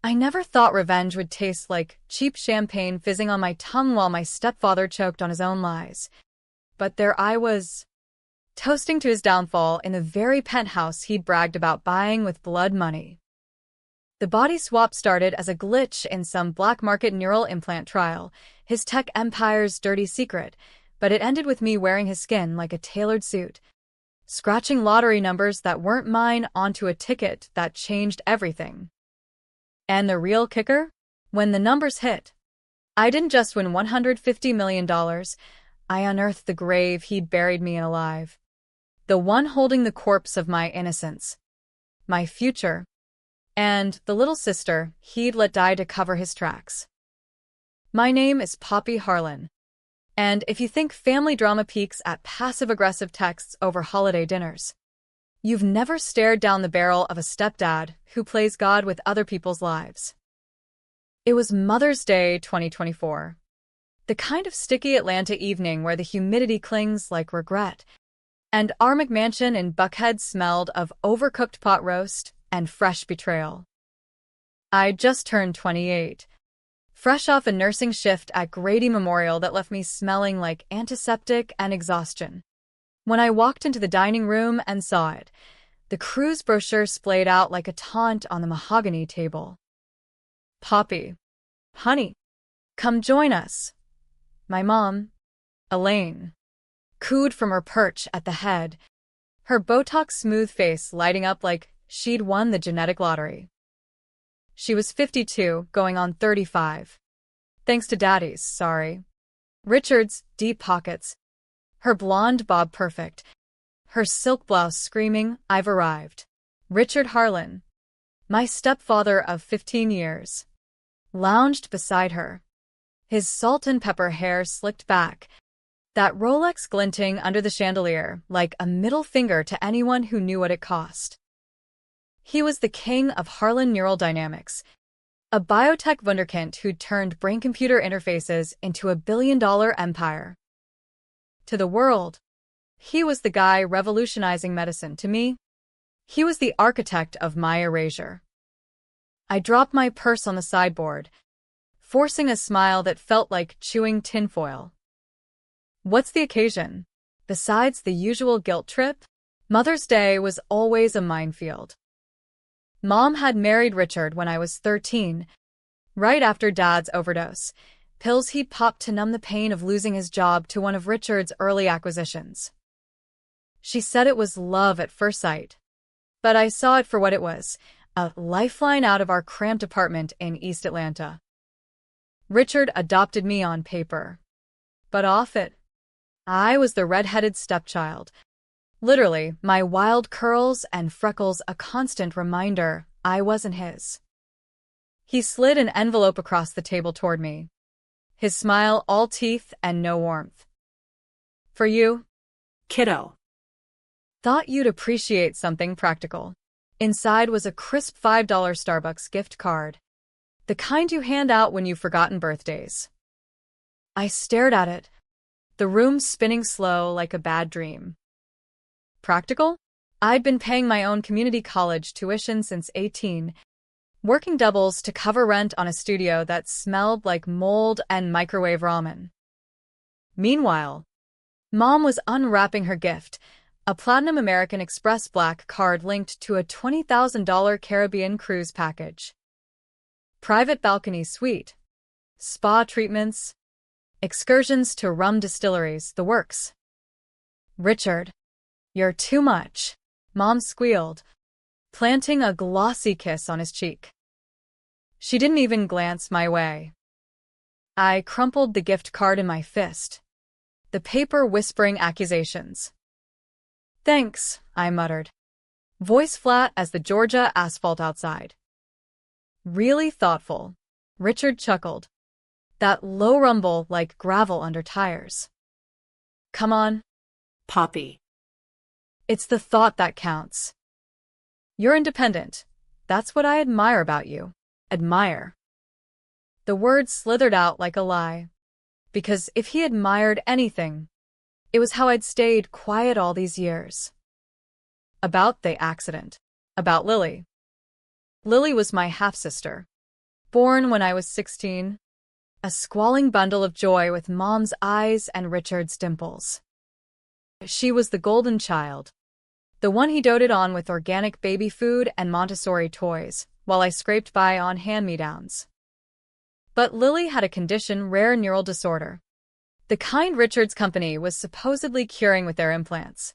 I never thought revenge would taste like cheap champagne fizzing on my tongue while my stepfather choked on his own lies. But there I was, toasting to his downfall in the very penthouse he'd bragged about buying with blood money. The body swap started as a glitch in some black market neural implant trial, his tech empire's dirty secret, but it ended with me wearing his skin like a tailored suit, scratching lottery numbers that weren't mine onto a ticket that changed everything. And the real kicker? When the numbers hit, I didn't just win $150 million, I unearthed the grave he'd buried me in alive. The one holding the corpse of my innocence, my future, and the little sister he'd let die to cover his tracks. My name is Poppy Harlan, and if you think family drama peaks at passive-aggressive texts over holiday dinners, you've never stared down the barrel of a stepdad who plays God with other people's lives. It was Mother's Day 2024. The kind of sticky Atlanta evening where the humidity clings like regret, and our McMansion in Buckhead smelled of overcooked pot roast and fresh betrayal. I just turned 28, fresh off a nursing shift at Grady Memorial that left me smelling like antiseptic and exhaustion. When I walked into the dining room and saw it, the cruise brochure splayed out like a taunt on the mahogany table. Poppy, honey, come join us. My mom, Elaine, cooed from her perch at the head, her Botox-smooth face lighting up like she'd won the genetic lottery. She was 52, going on 35. Thanks to Daddy's, sorry. Richard's deep pockets, her blonde bob perfect, her silk blouse screaming, I've arrived. Richard Harlan, my stepfather of 15 years, lounged beside her, his salt and pepper hair slicked back, that Rolex glinting under the chandelier like a middle finger to anyone who knew what it cost. He was the king of Harlan Neural Dynamics, a biotech wunderkind who'd turned brain-computer interfaces into a billion-dollar empire. To the world, he was the guy revolutionizing medicine. To me, he was the architect of my erasure. I dropped my purse on the sideboard, forcing a smile that felt like chewing tinfoil. What's the occasion? Besides the usual guilt trip, Mother's Day was always a minefield. Mom had married Richard when I was 13, right after Dad's overdose, pills he'd popped to numb the pain of losing his job to one of Richard's early acquisitions. She said it was love at first sight, but I saw it for what it was, a lifeline out of our cramped apartment in East Atlanta. Richard adopted me on paper, but off it, I was the red-headed stepchild. Literally, my wild curls and freckles a constant reminder I wasn't his. He slid an envelope across the table toward me, his smile all teeth and no warmth. For you, kiddo. Thought you'd appreciate something practical. Inside was a crisp $5 Starbucks gift card, the kind you hand out when you've forgotten birthdays. I stared at it, the room spinning slow like a bad dream. Practical? I'd been paying my own community college tuition since 18, working doubles to cover rent on a studio that smelled like mold and microwave ramen. Meanwhile, Mom was unwrapping her gift, a Platinum American Express Black card linked to a $20,000 Caribbean cruise package. Private balcony suite, spa treatments, excursions to rum distilleries, the works. Richard, you're too much, Mom squealed, planting a glossy kiss on his cheek. She didn't even glance my way. I crumpled the gift card in my fist, the paper whispering accusations. Thanks, I muttered, voice flat as the Georgia asphalt outside. Really thoughtful, Richard chuckled, that low rumble like gravel under tires. Come on, Poppy. It's the thought that counts. You're independent. That's what I admire about you. Admire. The word slithered out like a lie. Because if he admired anything, it was how I'd stayed quiet all these years. About the accident. About Lily. Lily was my half-sister. born when I was 16. A squalling bundle of joy with Mom's eyes and Richard's dimples. She was the golden child, the one he doted on with organic baby food and Montessori toys, while I scraped by on hand-me-downs. But Lily had a condition, rare neural disorder. The kind Richard's company was supposedly curing with their implants.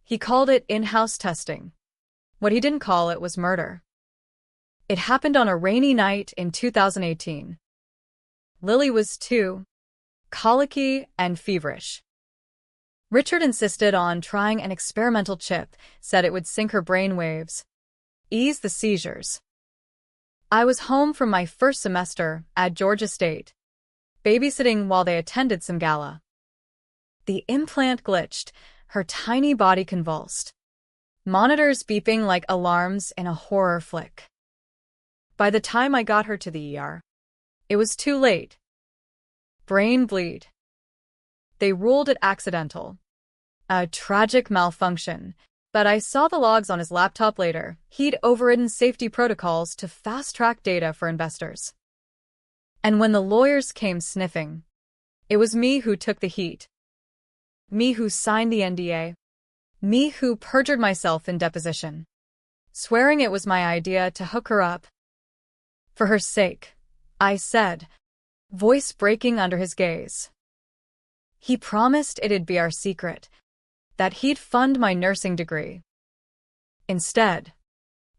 He called it in-house testing. What he didn't call it was murder. It happened on a rainy night in 2018. Lily was too colicky and feverish. Richard insisted on trying an experimental chip, said it would sync her brain waves, ease the seizures. I was home from my first semester at Georgia State, babysitting while they attended some gala. The implant glitched, her tiny body convulsed. Monitors beeping like alarms in a horror flick. By the time I got her to the ER, it was too late. Brain bleed. They ruled it accidental. A tragic malfunction. But I saw the logs on his laptop later. He'd overridden safety protocols to fast-track data for investors. And when the lawyers came sniffing, it was me who took the heat. Me who signed the NDA. Me who perjured myself in deposition, swearing it was my idea to hook her up. For her sake, I said, voice breaking under his gaze. He promised it'd be our secret, that he'd fund my nursing degree. Instead,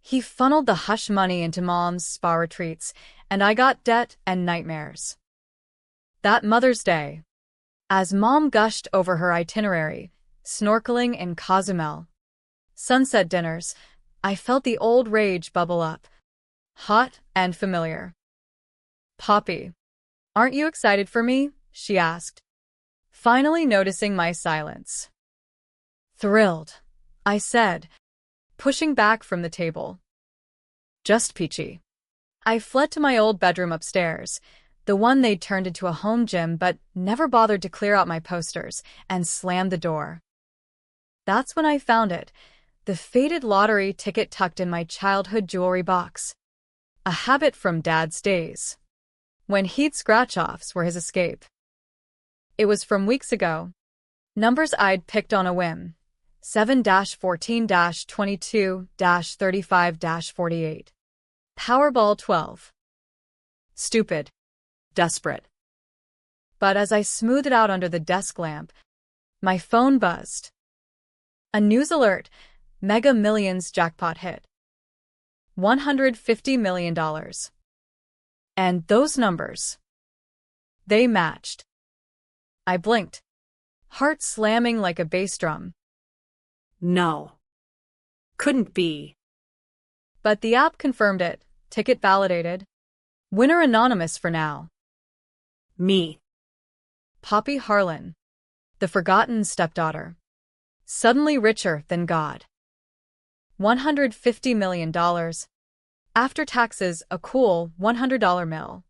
he funneled the hush money into Mom's spa retreats, and I got debt and nightmares. That Mother's Day, as Mom gushed over her itinerary, snorkeling in Cozumel, sunset dinners, I felt the old rage bubble up, hot and familiar. Poppy, aren't you excited for me? She asked, finally noticing my silence. Thrilled, I said, pushing back from the table. Just peachy. I fled to my old bedroom upstairs, the one they'd turned into a home gym but never bothered to clear out my posters, and slammed the door. That's when I found it, the faded lottery ticket tucked in my childhood jewelry box. A habit from Dad's days, when he'd scratch-offs were his escape. It was from weeks ago. Numbers I'd picked on a whim. 7-14-22-35-48. Powerball 12. Stupid. Desperate. But as I smoothed it out under the desk lamp, my phone buzzed. A news alert, Mega Millions jackpot hit. $150 million. And those numbers, they matched. I blinked, heart slamming like a bass drum. No. Couldn't be. But the app confirmed it, ticket validated. Winner anonymous for now. Me. Poppy Harlan, the forgotten stepdaughter. Suddenly richer than God. $150 million. After taxes, a cool $100 mill.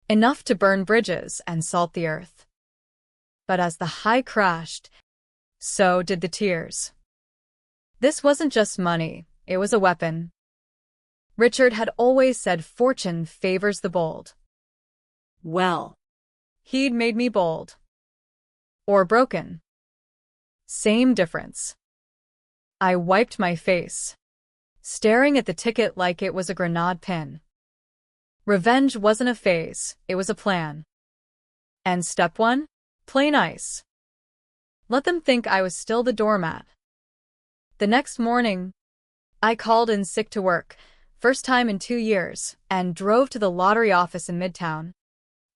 Enough to burn bridges and salt the earth. But as the high crashed, so did the tears. This wasn't just money, it was a weapon. Richard had always said fortune favors the bold. Well, he'd made me bold. Or broken. Same difference. I wiped my face, staring at the ticket like it was a grenade pin. Revenge wasn't a phase, it was a plan. And step one? Play nice. Let them think I was still the doormat. The next morning, I called in sick to work, first time in 2 years, and drove to the lottery office in Midtown,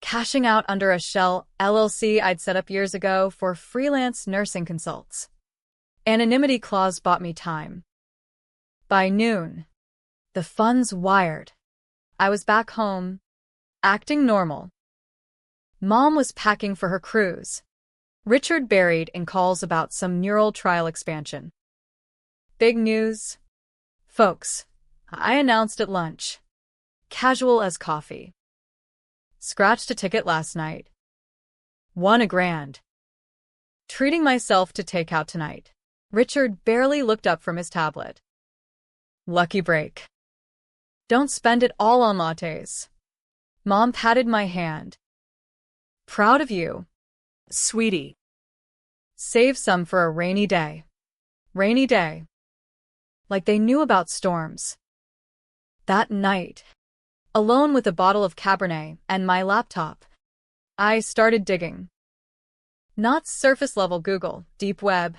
cashing out under a shell LLC I'd set up years ago for freelance nursing consults. Anonymity clause bought me time. By noon, the funds wired. I was back home, acting normal. Mom was packing for her cruise. Richard buried in calls about some neural trial expansion. Big news, folks, I announced at lunch. Casual as coffee. Scratched a ticket last night. Won $1,000. Treating myself to takeout tonight. Richard barely looked up from his tablet. Lucky break. Don't spend it all on lattes. Mom patted my hand. Proud of you, Sweetie. save some for a rainy day. Rainy day. Like they knew about storms. That night, alone with a bottle of Cabernet and my laptop, I started digging. Not surface-level Google, deep web.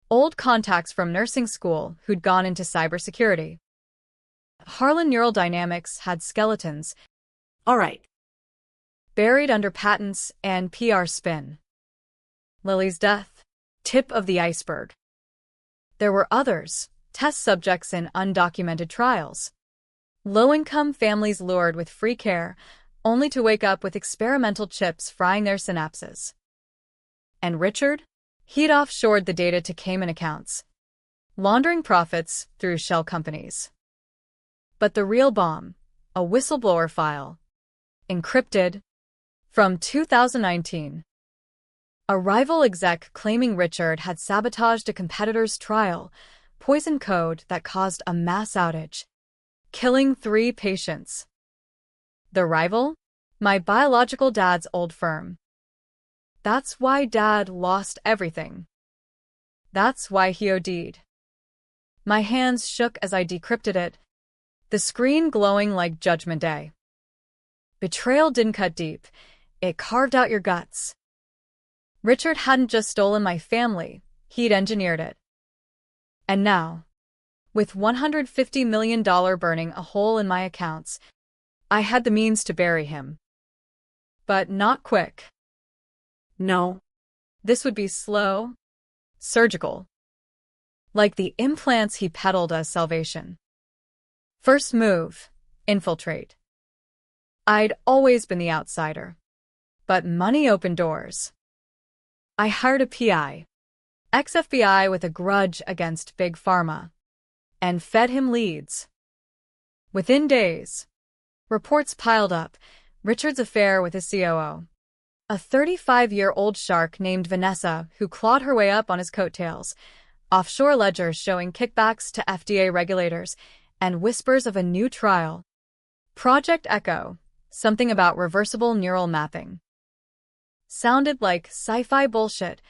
Old contacts from nursing school who'd gone into cybersecurity. Harlan Neural Dynamics had skeletons. All right. Buried under patents and PR spin. Lily's death. Tip of the iceberg. There were others, test subjects in undocumented trials. Low-income families lured with free care, only to wake up with experimental chips frying their synapses. And Richard? He'd offshored the data to Cayman accounts, laundering profits through shell companies. But the real bomb, a whistleblower file, encrypted, from 2019. A rival exec claiming Richard had sabotaged a competitor's trial, poisoned code that caused a mass outage, killing 3 patients. The rival? My biological dad's old firm. That's why Dad lost everything. That's why he OD'd. My hands shook as I decrypted it, the screen glowing like Judgment Day. Betrayal didn't cut deep, it carved out your guts. Richard hadn't just stolen my family, he'd engineered it. And now, with $150 million burning a hole in my accounts, I had the means to bury him. But not quick. No. This would be slow, surgical. Like the implants he peddled as salvation. First move, infiltrate. I'd always been the outsider. But money opened doors. I hired a PI, ex-FBI with a grudge against Big Pharma, and fed him leads. Within days, reports piled up, Richard's affair with his COO. A 35-year-old shark named Vanessa who clawed her way up on his coattails, offshore ledgers showing kickbacks to FDA regulators, and whispers of a new trial. Project Echo, something about reversible neural mapping. Sounded like sci-fi bullshit,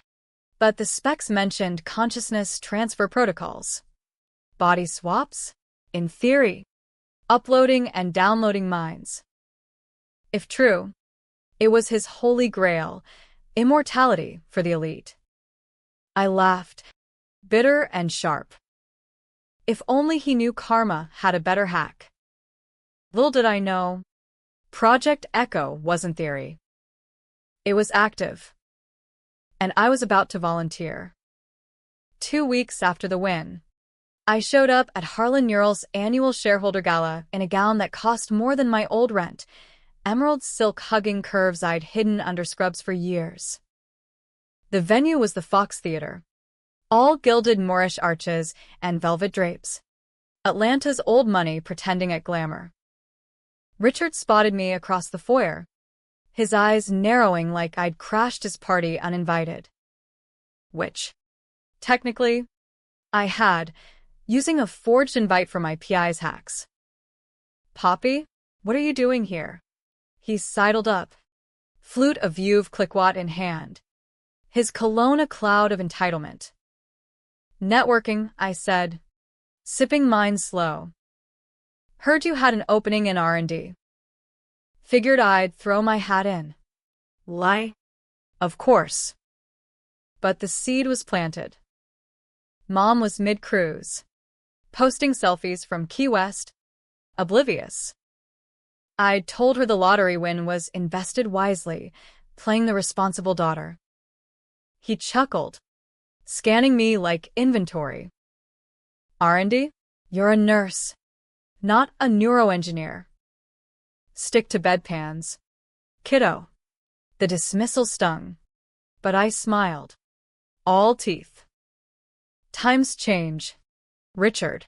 but the specs mentioned consciousness transfer protocols. Body swaps? In theory. Uploading and downloading minds. If true, it was his holy grail, immortality for the elite. I laughed, bitter and sharp. If only he knew Karma had a better hack. Little did I know, Project Echo wasn't theory. It was active. And I was about to volunteer. 2 weeks after the win, I showed up at Harlan Neural's annual shareholder gala in a gown that cost more than my old rent, emerald silk hugging curves I'd hidden under scrubs for years. The venue was the Fox Theater, all gilded Moorish arches and velvet drapes. Atlanta's old money pretending at glamour. Richard spotted me across the foyer, his eyes narrowing like I'd crashed his party uninvited. Which, technically, I had, using a forged invite for my PI's hacks. Poppy, what are you doing here? He sidled up, flute of Veuve Clicquot in hand, his cologne a cloud of entitlement. Networking, I said, sipping mine slow. Heard you had an opening in R&D. Figured I'd throw my hat in. Lie? Of course. But the seed was planted. Mom was mid-cruise, posting selfies from Key West, oblivious. I'd told her the lottery win was invested wisely, playing the responsible daughter. He chuckled, scanning me like inventory. R&D? You're a nurse, not a neuroengineer. Stick to bedpans. Kiddo. The dismissal stung, but I smiled. All teeth. Times change, Richard.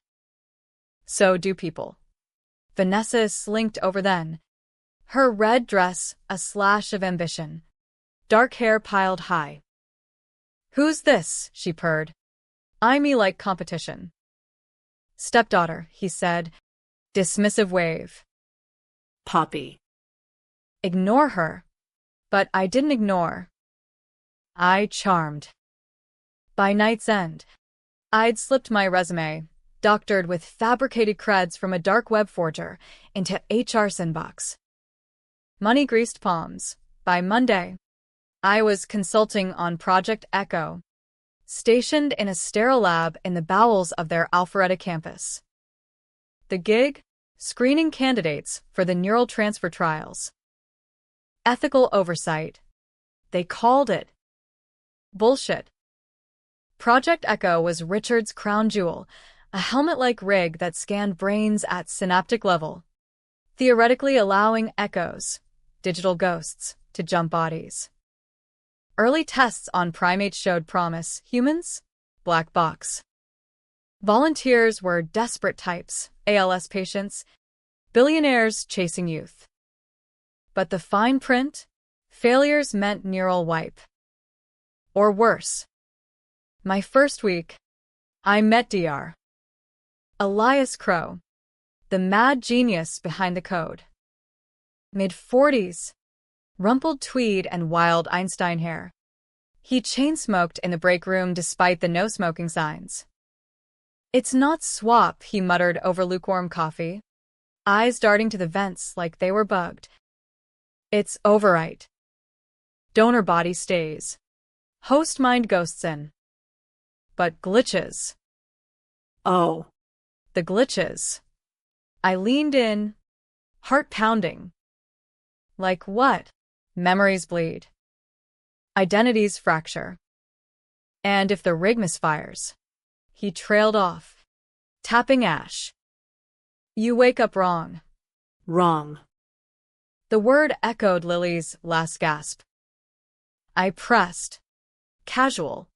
So do people. Vanessa slinked over then, her red dress a slash of ambition, dark hair piled high. Who's this? She purred. Eye me like competition. Stepdaughter, he said, Dismissive wave. Poppy. Ignore her. But I didn't ignore. I charmed. By night's end, I'd slipped my resume, doctored with fabricated creds from a dark web forger, into HR's inbox. Money-greased palms. By Monday, I was consulting on Project Echo, stationed in a sterile lab in the bowels of their Alpharetta campus. The gig? Screening candidates for the neural transfer trials. Ethical oversight. They called it bullshit. Project Echo was Richard's crown jewel, a helmet-like rig that scanned brains at synaptic level, theoretically allowing echoes, digital ghosts, to jump bodies. Early tests on primates showed promise. Humans? Black box. Volunteers were desperate types, ALS patients, billionaires chasing youth. But the fine print? Failures meant neural wipe. Or worse. My first week, I met Dr. Elias Crow, the mad genius behind the code. Mid-40s, rumpled tweed and wild Einstein hair. He chain-smoked in the break room despite the no-smoking signs. "It's not swap," he muttered over lukewarm coffee, eyes darting to the vents like they were bugged. "It's overwrite. Donor body stays. Host mind ghosts in. But glitches." Oh. The glitches. I leaned in, heart pounding. Like what? Memories bleed. Identities fracture. And if the rig misfires? He trailed off, tapping ash. "You wake up wrong." Wrong. The word echoed Lily's last gasp. I pressed. Casual.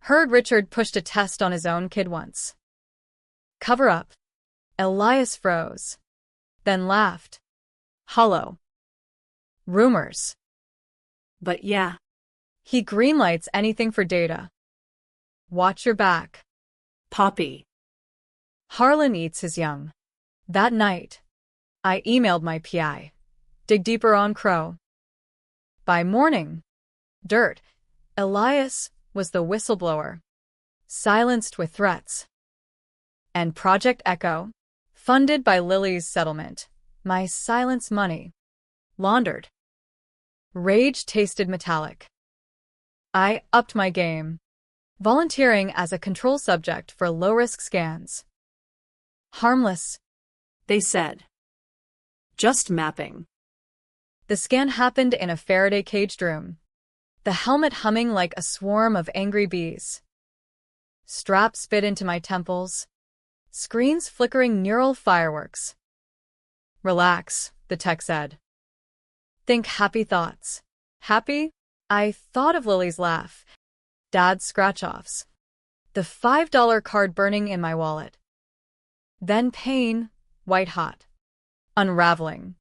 Heard Richard pushed a test on his own kid once. Cover up. Elias froze. Then laughed. Hollow. Rumors. But yeah. He greenlights anything for data. Watch your back. Poppy. Harlan eats his young. That night, I emailed my PI. Dig deeper on Crow. By morning, dirt. Elias was the whistleblower, silenced with threats. And Project Echo, funded by Lily's settlement, my silence money, laundered. Rage tasted metallic. I upped my game, volunteering as a control subject for low-risk scans. Harmless, They said. Just mapping. the scan happened in a Faraday-caged room, the helmet humming like a swarm of angry bees. Straps bit into my temples, screens flickering neural fireworks. "Relax," the tech said. "Think happy thoughts." Happy? I thought of Lily's laugh, Dad's scratch-offs, the $5 card burning in my wallet. Then pain, white-hot, unraveling.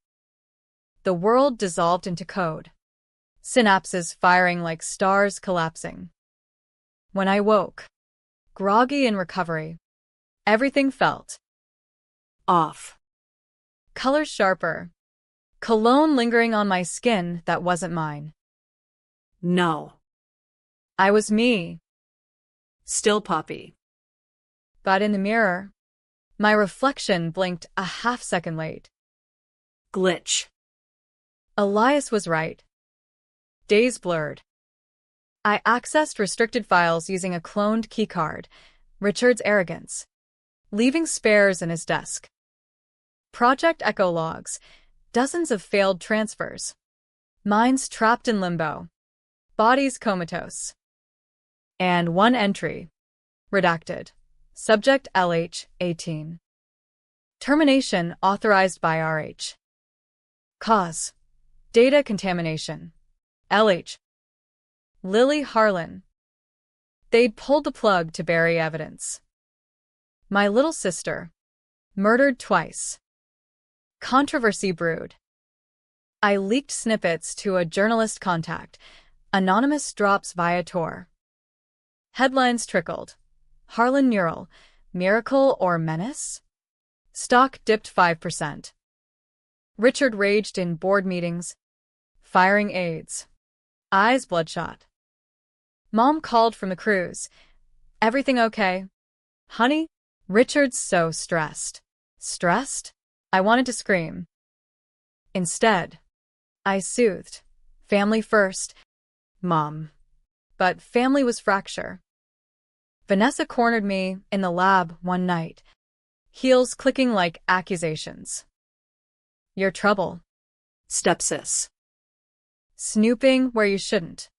The world dissolved into code, synapses firing like stars collapsing. When I woke, groggy in recovery, everything felt Off. colors sharper, cologne lingering on my skin that wasn't mine. No. I was me, Still Poppy. but in the mirror, my reflection blinked a half-second late. Glitch. Elias was right. Days blurred. I accessed restricted files using a cloned keycard, Richard's arrogance, leaving spares in his desk. Project Echo logs, dozens of failed transfers. Minds trapped in limbo. Bodies comatose. And one entry. Redacted. Subject LH, 18. Termination authorized by RH. Cause. Data contamination. LH. Lily Harlan. They'd pulled the plug to bury evidence. My little sister. Murdered twice. Controversy brewed. I leaked snippets to a journalist contact. Anonymous drops via Tor. Headlines trickled. Harlan Neural. Miracle or menace? Stock dipped 5%. Richard raged in board meetings, firing aides, eyes bloodshot. Mom called from the cruise. Everything okay? Honey? Richard's so stressed. Stressed? I wanted to scream. Instead, I soothed. Family first. Mom. But family was fracture. Vanessa cornered me in the lab one night, heels clicking like accusations. Your trouble. Stepsis. Snooping where you shouldn't.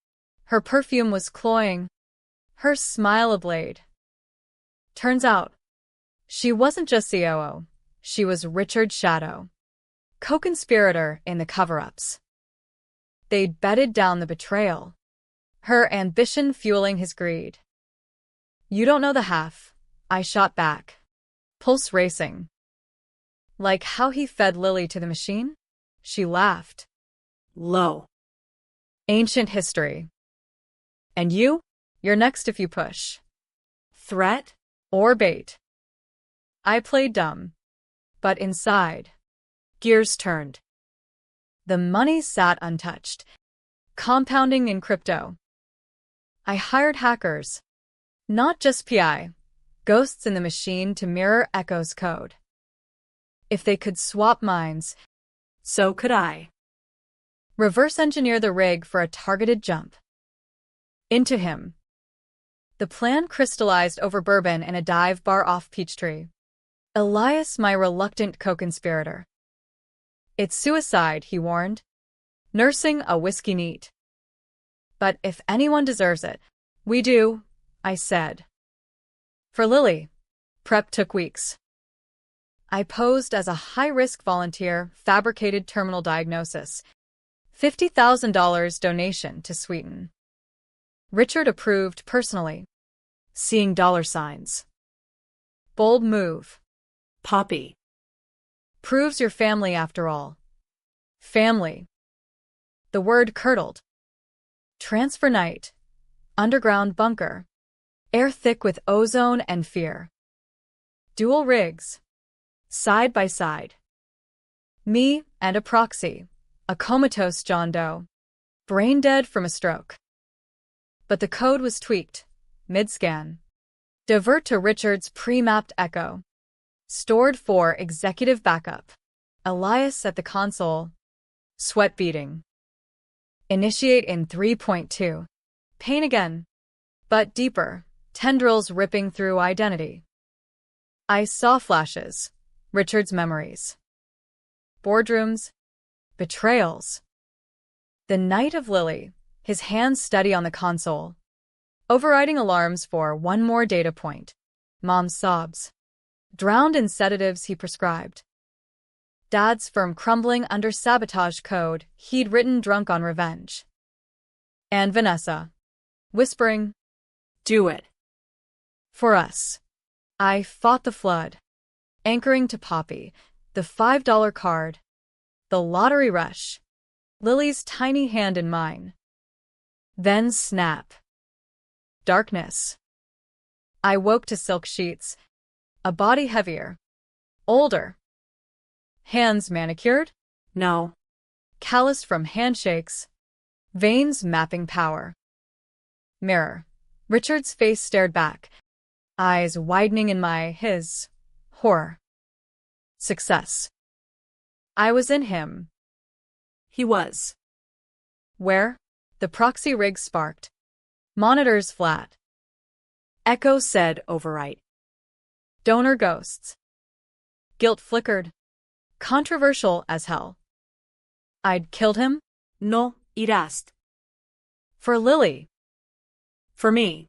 Her perfume was cloying, her smile a blade. Turns out, she wasn't just COO, she was Richard's shadow, co-conspirator in the cover-ups. They'd bedded down the betrayal, her ambition fueling his greed. You don't know the half, I shot back, pulse racing. Like how he fed Lily to the machine? She laughed. Low. Ancient history. And you? You're next if you push. Threat or bait. I played dumb. But inside, gears turned. The money sat untouched, compounding in crypto. I hired hackers. Not just PI, ghosts in the machine to mirror Echo's code. If they could swap minds, so could I. Reverse engineer the rig for a targeted jump. Into him. The plan crystallized over bourbon in a dive bar off Peachtree. Elias, my reluctant co-conspirator. It's suicide, he warned. Nursing a whiskey neat. But if anyone deserves it, we do, I said. For Lily, prep took weeks. I posed as a high-risk volunteer, fabricated terminal diagnosis. $50,000 donation to sweeten. Richard approved personally. Seeing dollar signs. Bold move. Poppy. Proves your family after all. Family. The word curdled. Transfer night. Underground bunker. Air thick with ozone and fear. Dual rigs. Side by side. Me and a proxy. A comatose John Doe. Brain dead from a stroke. But the code was tweaked. Mid-scan. Divert to Richard's pre-mapped Echo. Stored for executive backup. Elias at the console. Sweat beading. Initiate in 3.2. Pain again. But deeper. Tendrils ripping through identity. I saw flashes. Richard's memories. Boardrooms. Betrayals. The night of Lily. His hands steady on the console. Overriding alarms for one more data point. Mom's sobs. Drowned in sedatives he prescribed. Dad's firm crumbling under sabotage code he'd written drunk on revenge. And Vanessa. Whispering. Do it. For us. I fought the flood. Anchoring to Poppy. The $5 card. The lottery rush. Lily's tiny hand in mine. Then snap. Darkness. I woke to silk sheets. A body heavier. Older. Hands manicured? No. Calloused from handshakes. Veins mapping power. Mirror. Richard's face stared back. Eyes widening in his. Horror. Success. I was in him. He was. Where? The proxy rig sparked. Monitors flat. Echo said overwrite. Donor ghosts. Guilt flickered. Controversial as hell. I'd killed him? No, irás. For Lily. For me.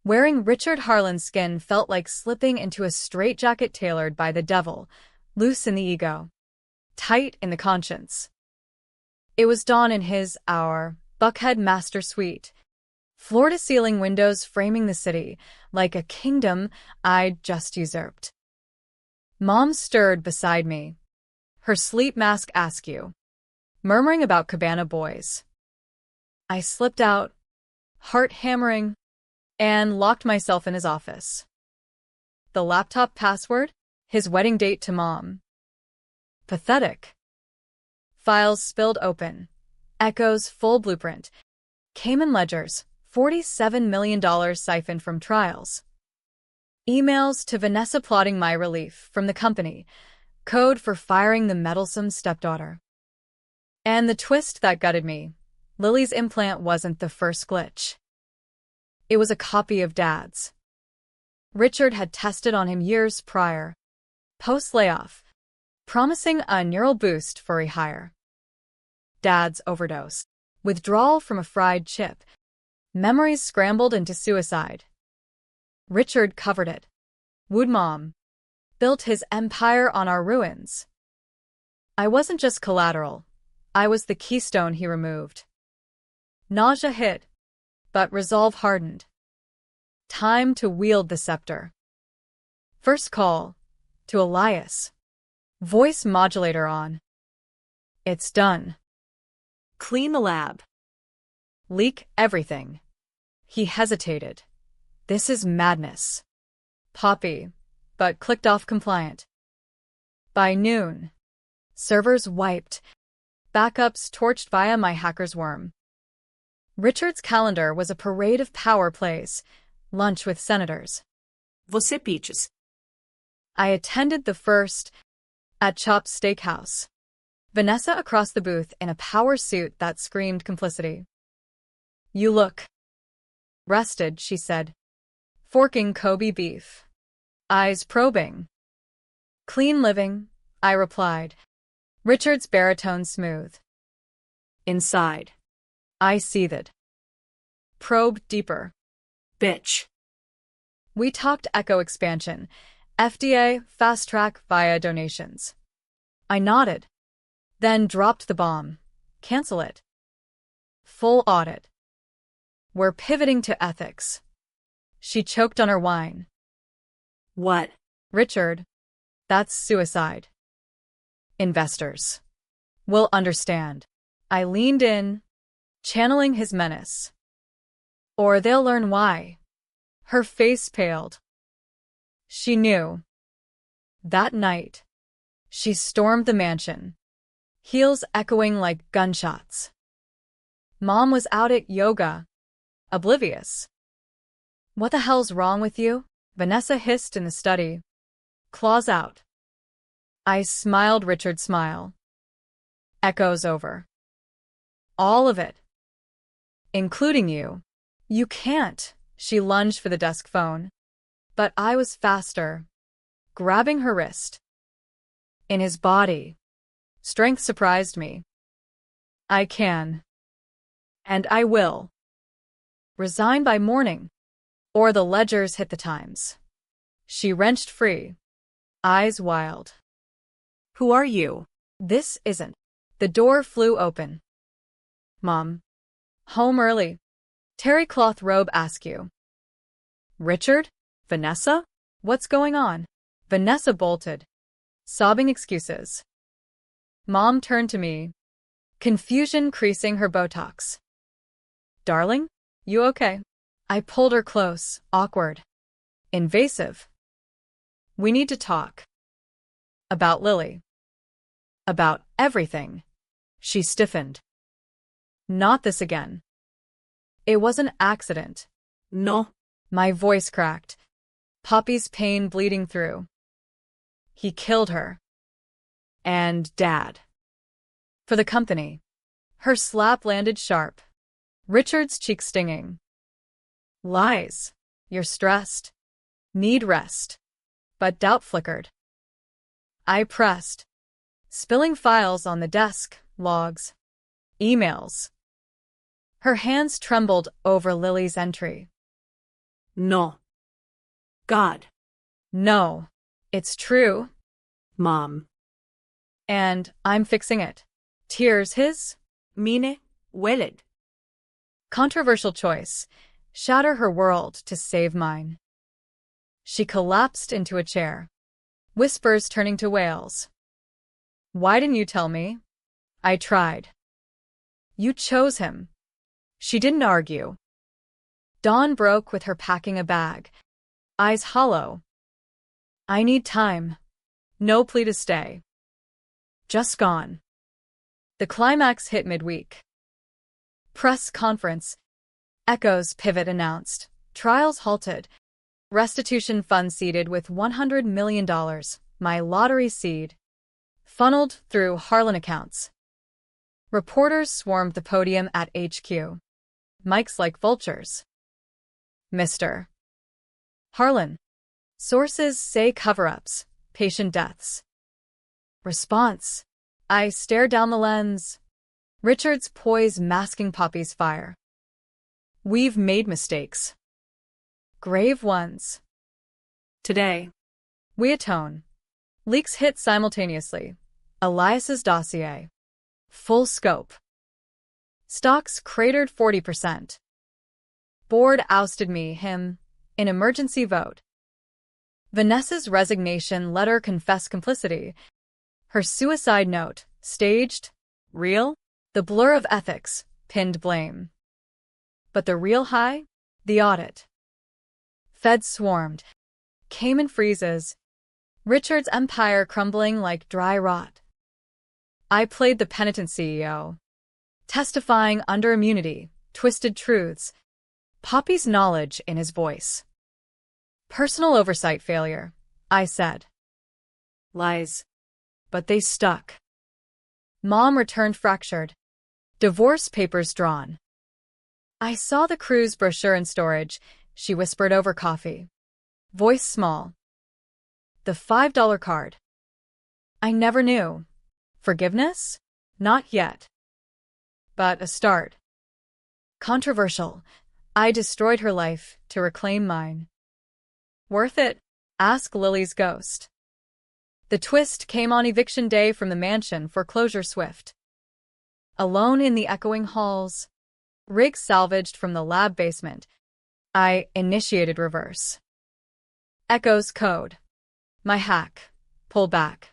Wearing Richard Harlan's skin felt like slipping into a straitjacket tailored by the devil, loose in the ego, tight in the conscience. It was dawn in our Buckhead master suite, floor-to-ceiling windows framing the city like a kingdom I'd just usurped. Mom stirred beside me, her sleep mask askew, murmuring about Cabana boys. I slipped out, heart hammering, and locked myself in his office. The laptop password? His wedding date to Mom. Pathetic. Files spilled open. Echo's full blueprint. Cayman ledgers. $47 million siphoned from trials. Emails to Vanessa plotting my relief from the company. Code for firing the meddlesome stepdaughter. And the twist that gutted me. Lily's implant wasn't the first glitch. It was a copy of Dad's. Richard had tested on him years prior. Post-layoff. Promising a neural boost for rehire. Dad's overdose. Withdrawal from a fried chip. Memories scrambled into suicide. Richard covered it. Wooed Mom. Built his empire on our ruins. I wasn't just collateral. I was the keystone he removed. Nausea hit, but resolve hardened. Time to wield the scepter. First call. To Elias. Voice modulator on. It's done. Clean the lab. Leak everything. He hesitated. This is madness. Poppy, but clicked off compliant. By noon. Servers wiped. Backups torched via my hacker's worm. Richard's calendar was a parade of power plays. Lunch with senators. Você peaches. I attended the first at Chop's Steakhouse. Vanessa across the booth in a power suit that screamed complicity. You look rested, she said. Forking Kobe beef. Eyes probing. Clean living, I replied. Richard's baritone smooth. Inside. I seethed. Probe deeper. Bitch. We talked Echo expansion. FDA fast track via donations. I nodded. Then dropped the bomb. Cancel it. Full audit. We're pivoting to ethics. She choked on her wine. What? Richard. That's suicide. Investors will understand. I leaned in, channeling his menace. Or they'll learn why. Her face paled. She knew. That night, she stormed the mansion, heels echoing like gunshots. Mom was out at yoga, oblivious. What the hell's wrong with you? Vanessa hissed in the study. Claws out. I smiled Richard's smile. Echoes over. All of it. Including you. You can't. She lunged for the desk phone. But I was faster, grabbing her wrist. In his body. Strength surprised me. I can. And I will. Resign by morning. Or the ledgers hit the Times. She wrenched free. Eyes wild. Who are you? This isn't. The door flew open. Mom. Home early. Terry cloth robe askew. Richard? Vanessa? What's going on? Vanessa bolted, sobbing excuses. Mom turned to me, confusion creasing her Botox. Darling, you okay? I pulled her close, awkward, invasive. We need to talk. About Lily. About everything. She stiffened. Not this again. It was an accident. No. My voice cracked. Poppy's pain bleeding through. He killed her. And Dad. For the company. Her slap landed sharp. Richard's cheek stinging. Lies. You're stressed. Need rest. But doubt flickered. I pressed. Spilling files on the desk, logs. Emails. Her hands trembled over Lily's entry. No. God. No. It's true. Mom. And I'm fixing it. Tears his? Mine. Weled. Controversial choice. Shatter her world to save mine. She collapsed into a chair. Whispers turning to wails. Why didn't you tell me? I tried. You chose him. She didn't argue. Dawn broke with her packing a bag. Eyes hollow. I need time. No plea to stay. Just gone. The climax hit midweek. Press conference. Echo's pivot announced. Trials halted. Restitution fund seeded with $100 million. My lottery seed. Funneled through Harlan accounts. Reporters swarmed the podium at HQ. Mics like vultures. Mr. Harlan. Sources say cover-ups, patient deaths. Response. I stare down the lens. Richard's poise masking Poppy's fire. We've made mistakes. Grave ones. Today. We atone. Leaks hit simultaneously. Elias's dossier. Full scope. Stocks cratered 40%. Board ousted me, him, in emergency vote. Vanessa's resignation letter confessed complicity. Her suicide note, staged, real, the blur of ethics, pinned blame. But the real high? The audit. Feds swarmed. Cayman freezes. Richard's empire crumbling like dry rot. I played the penitent CEO. Testifying under immunity, twisted truths. Poppy's knowledge in his voice. Personal oversight failure, I said. Lies. But they stuck. Mom returned fractured. Divorce papers drawn. I saw the cruise brochure in storage, she whispered over coffee. Voice small. The $5 card. I never knew. Forgiveness? Not yet. But a start. Controversial. I destroyed her life to reclaim mine. Worth it? Ask Lily's ghost. The twist came on eviction day from the mansion, foreclosure swift. Alone in the echoing halls. Rigs salvaged from the lab basement. I initiated reverse. Echo's code. My hack. Pull back.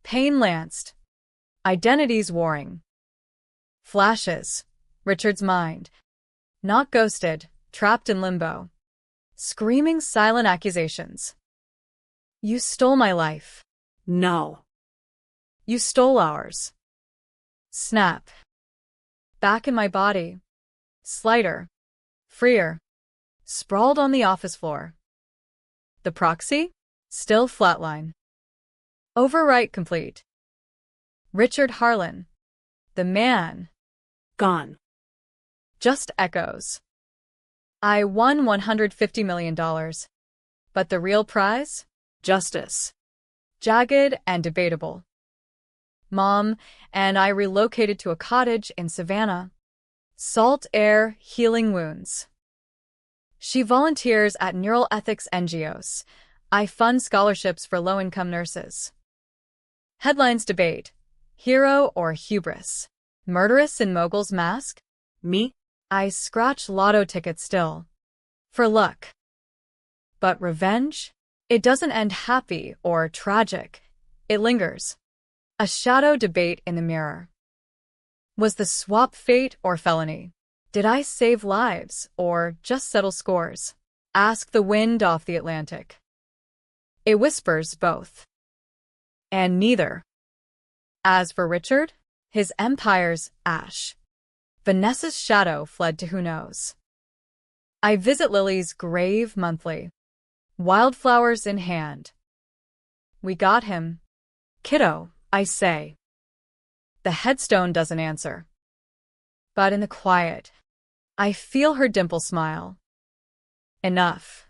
Pain lanced. Identities warring. Flashes. Richard's mind. Not ghosted, trapped in limbo. Screaming silent accusations. You stole my life. No. You stole ours. Snap. Back in my body. Slighter. Freer. Sprawled on the office floor. The proxy? Still flatline. Overwrite complete. Richard Harlan. The man. Gone. Just echoes. I won $150 million. But the real prize? Justice. Jagged and debatable. Mom and I relocated to a cottage in Savannah. Salt air, healing wounds. She volunteers at neural ethics NGOs. I fund scholarships for low-income nurses. Headlines debate. Hero or hubris? Murderess in mogul's mask? Me? I scratch lotto tickets still. For luck. But revenge? It doesn't end happy or tragic. It lingers. A shadow debate in the mirror. Was the swap fate or felony? Did I save lives or just settle scores? Ask the wind off the Atlantic. It whispers both. And neither. As for Richard, his empire's ash. Vanessa's shadow fled to who knows. I visit Lily's grave monthly. Wildflowers in hand. We got him. Kiddo, I say. The headstone doesn't answer. But in the quiet, I feel her dimple smile. Enough.